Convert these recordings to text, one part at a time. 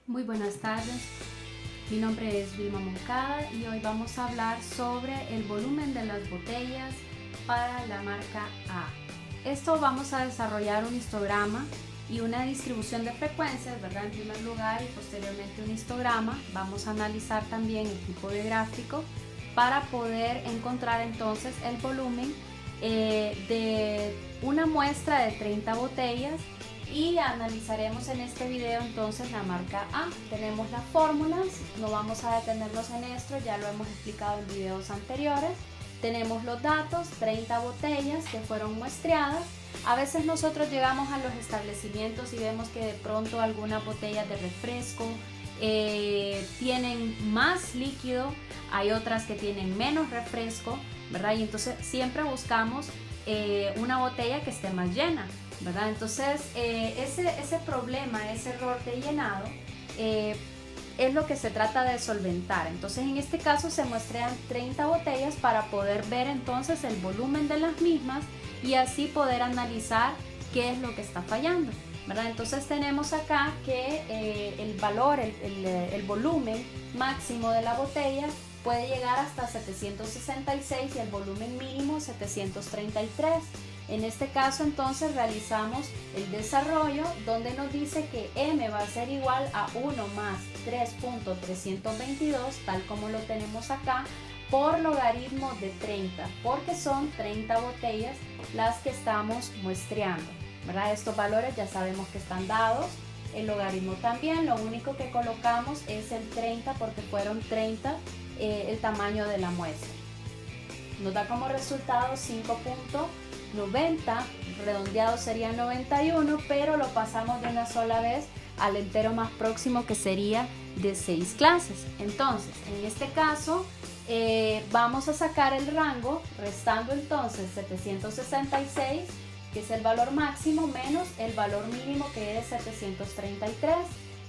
Muy buenas tardes, mi nombre es Vilma Moncada y hoy vamos a hablar sobre el volumen de las botellas para la marca A. Esto vamos a desarrollar un histograma y una distribución de frecuencias, ¿verdad? En primer lugar y posteriormente un histograma. Vamos a analizar también el tipo de gráfico para poder encontrar entonces el volumen de una muestra de 30 botellas. Y analizaremos en este video entonces la marca A. Tenemos las fórmulas, no vamos a detenernos en esto, ya lo hemos explicado en videos anteriores. Tenemos los datos, 30 botellas que fueron muestreadas. A veces nosotros llegamos a los establecimientos y vemos que de pronto algunas botellas de refresco tienen más líquido, hay otras que tienen menos refresco, ¿verdad? Y entonces siempre buscamos una botella que esté más llena, ¿verdad? Entonces ese problema, ese error de llenado es lo que se trata de solventar. Entonces en este caso se muestran 30 botellas para poder ver entonces el volumen de las mismas y así poder analizar qué es lo que está fallando, ¿verdad? Entonces tenemos acá que el valor, el volumen máximo de la botella puede llegar hasta 766 y el volumen mínimo 733. En este caso entonces realizamos el desarrollo donde nos dice que M va a ser igual a 1 más 3.322, tal como lo tenemos acá, por logaritmo de 30, porque son 30 botellas las que estamos muestreando, ¿verdad? Estos valores ya sabemos que están dados, el logaritmo también, lo único que colocamos es el 30 porque fueron 30 el tamaño de la muestra. Nos da como resultado 5.90, redondeado sería 91, pero lo pasamos de una sola vez al entero más próximo, que sería de 6 clases. Entonces, en este caso, vamos a sacar el rango, restando entonces 766, que es el valor máximo, menos el valor mínimo, que es 733.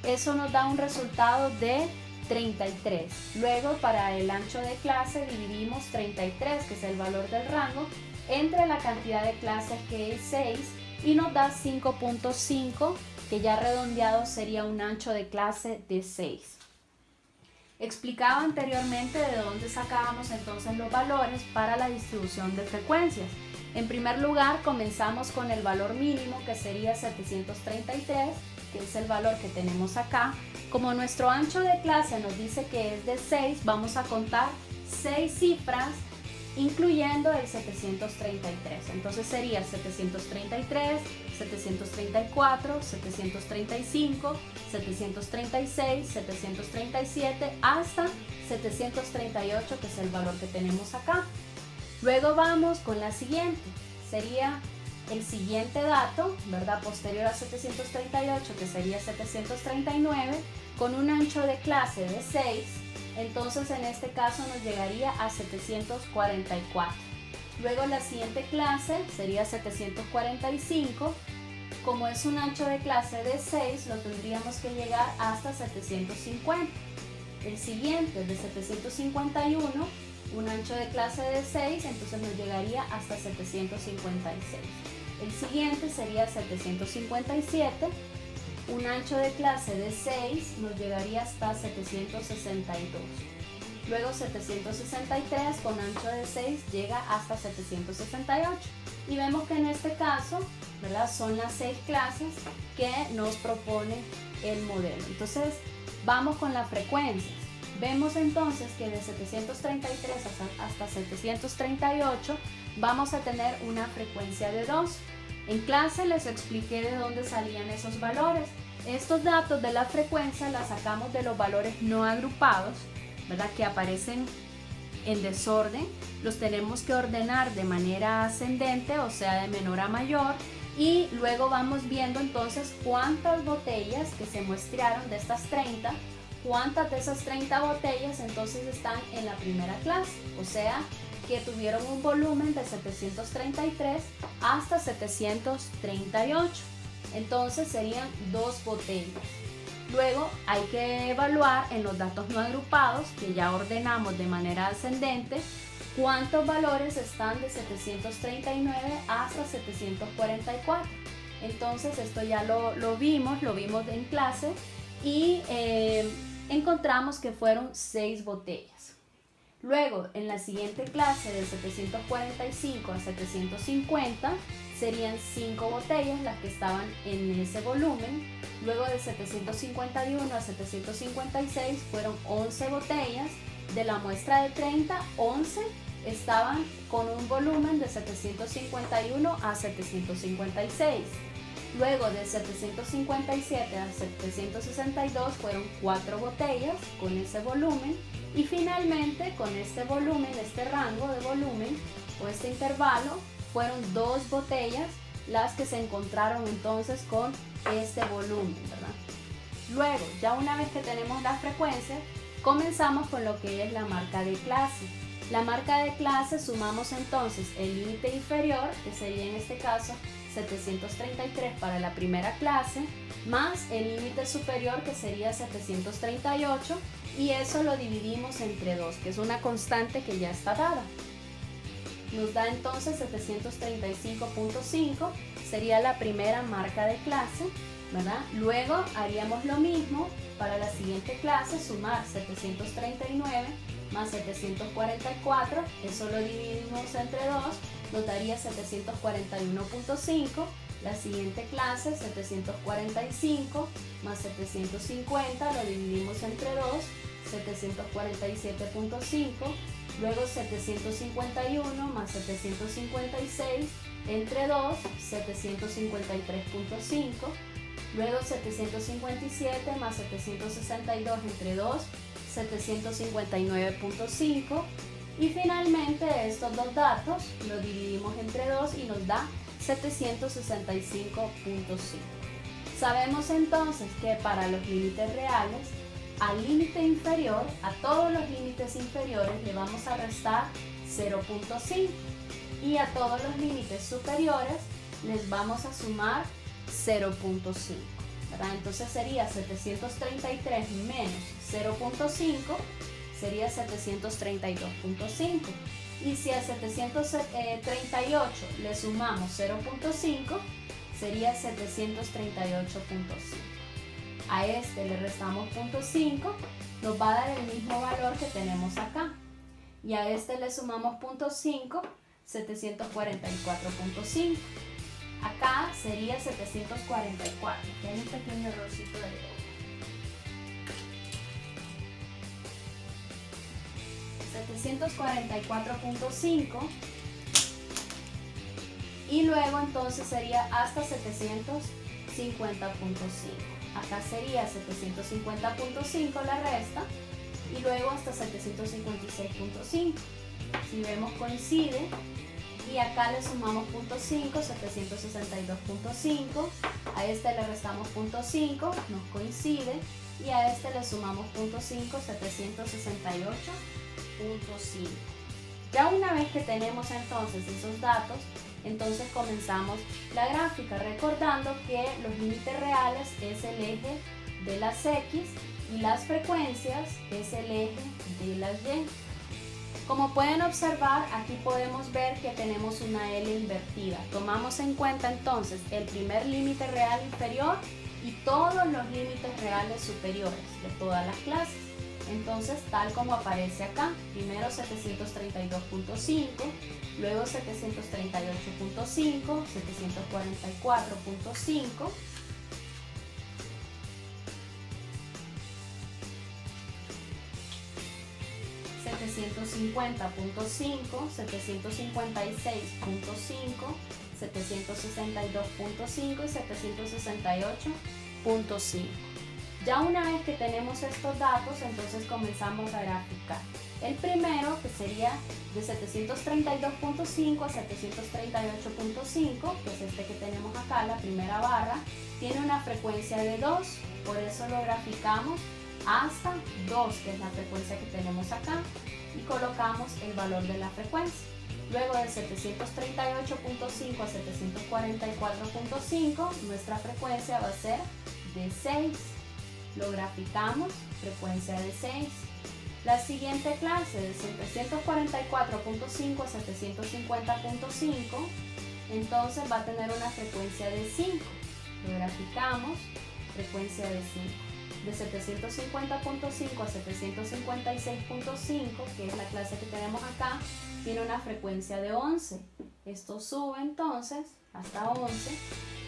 Eso nos da un resultado de 33. Luego, para el ancho de clase, dividimos 33, que es el valor del rango, entre la cantidad de clases, que es 6, y nos da 5.5, que ya redondeado sería un ancho de clase de 6. Explicaba anteriormente de dónde sacábamos entonces los valores para la distribución de frecuencias. En primer lugar, comenzamos con el valor mínimo, que sería 733, que es el valor que tenemos acá. Como nuestro ancho de clase nos dice que es de 6, vamos a contar 6 cifras incluyendo el 733. Entonces sería 733, 734, 735, 736, 737 hasta 738, que es el valor que tenemos acá. Luego vamos con la siguiente, sería el siguiente dato, ¿verdad? Posterior a 738, que sería 739, con un ancho de clase de 6, entonces en este caso nos llegaría a 744. Luego la siguiente clase sería 745, como es un ancho de clase de 6, lo tendríamos que llegar hasta 750. El siguiente es de 751, un ancho de clase de 6, entonces nos llegaría hasta 756. El siguiente sería 757, un ancho de clase de 6, nos llegaría hasta 762. Luego 763 con ancho de 6 llega hasta 768. Y vemos que en este caso, ¿verdad?, son las 6 clases que nos propone el modelo. Entonces vamos con las frecuencias. Vemos entonces que de 733 hasta 738 vamos a tener una frecuencia de 2. En clase les expliqué de dónde salían esos valores. Estos datos de la frecuencia las sacamos de los valores no agrupados, ¿verdad?, que aparecen en desorden. Los tenemos que ordenar de manera ascendente, o sea, de menor a mayor, y luego vamos viendo entonces cuántas botellas que se muestrearon de estas 30, cuántas de esas 30 botellas entonces están en la primera clase, o sea, que tuvieron un volumen de 733 hasta 738. Entonces serían 2 botellas. Luego hay que evaluar en los datos no agrupados, que ya ordenamos de manera ascendente, cuántos valores están de 739 hasta 744. Entonces esto ya lo vimos en clase, y encontramos que fueron 6 botellas. Luego, en la siguiente clase de 745 a 750 serían 5 botellas las que estaban en ese volumen. Luego de 751 a 756 fueron 11 botellas. De la muestra de 30, 11 estaban con un volumen de 751 a 756. Luego de 757 a 762 fueron 4 botellas con ese volumen. Y finalmente, con este volumen, este rango de volumen o este intervalo, fueron 2 botellas las que se encontraron entonces con este volumen, ¿verdad? Luego, ya una vez que tenemos la frecuencia, comenzamos con lo que es la marca de clase. La marca de clase sumamos entonces el límite inferior, que sería en este caso 733 para la primera clase, más el límite superior, que sería 738, y eso lo dividimos entre 2, que es una constante que ya está dada. Nos da entonces 735.5, sería la primera marca de clase, ¿verdad? Luego haríamos lo mismo para la siguiente clase, sumar 739 más 744, eso lo dividimos entre 2, nos daría 741.5. La siguiente clase, 745 más 750, lo dividimos entre 2, 747.5. Luego 751 más 756 entre 2, 753.5. Luego 757 más 762 entre 2, 759.5. Y finalmente estos dos datos los dividimos entre 2 y nos da 765.5. Sabemos entonces que para los límites reales, al límite inferior, a todos los límites inferiores le vamos a restar 0.5 y a todos los límites superiores les vamos a sumar 0.5, ¿verdad? Entonces sería 733 menos 0.5 sería 732.5, y si a 738 le sumamos 0.5 sería 738.5. A este le restamos 0.5, nos va a dar el mismo valor que tenemos acá, y a este le sumamos 0.5, 744.5. Acá sería 744, que hay un pequeño errorcito de letra. 744.5, y luego entonces sería hasta 750.5. Acá sería 750.5 la resta, y luego hasta 756.5. Si vemos, coincide, y acá le sumamos 0.5, 762.5. A este le restamos 0.5, nos coincide, y a este le sumamos 0.5, 768.5. Ya una vez que tenemos entonces esos datos, entonces comenzamos la gráfica, recordando que los límites reales es el eje de las X y las frecuencias es el eje de las Y. Como pueden observar, aquí podemos ver que tenemos una L invertida. Tomamos en cuenta entonces el primer límite real inferior y todos los límites reales superiores de todas las clases. Entonces, tal como aparece acá, primero 732.5, luego 738.5, 744.5, ...750.5, 756.5, 762.5 y 768.5. Ya una vez que tenemos estos datos, entonces comenzamos a graficar. El primero, que sería de 732.5 a 738.5, que es este que tenemos acá, la primera barra, tiene una frecuencia de 2, por eso lo graficamos hasta 2, que es la frecuencia que tenemos acá, y colocamos el valor de la frecuencia. Luego de 738.5 a 744.5, nuestra frecuencia va a ser de 6. Lo graficamos, frecuencia de 6. La siguiente clase de 744.5 a 750.5, entonces va a tener una frecuencia de 5. Lo graficamos, frecuencia de 5. de 750.5 a 756.5, que es la clase que tenemos acá, tiene una frecuencia de 11. Esto sube entonces hasta 11.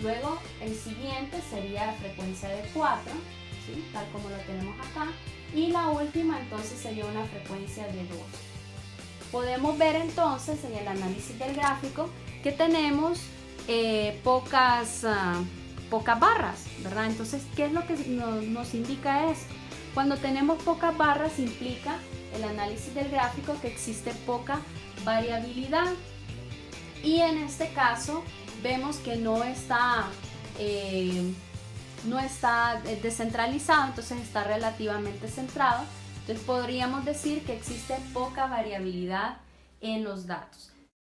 Luego el siguiente sería la frecuencia de 4, ¿sí? Tal como lo tenemos acá. Y la última entonces sería una frecuencia de 2. Podemos ver entonces en el análisis del gráfico que tenemos pocas barras, ¿verdad? Entonces, ¿qué es lo que nos indica esto? Cuando tenemos pocas barras implica el análisis del gráfico que existe poca variabilidad, y en este caso vemos que no está descentralizado, entonces está relativamente centrado. Entonces podríamos decir que existe poca variabilidad en los datos.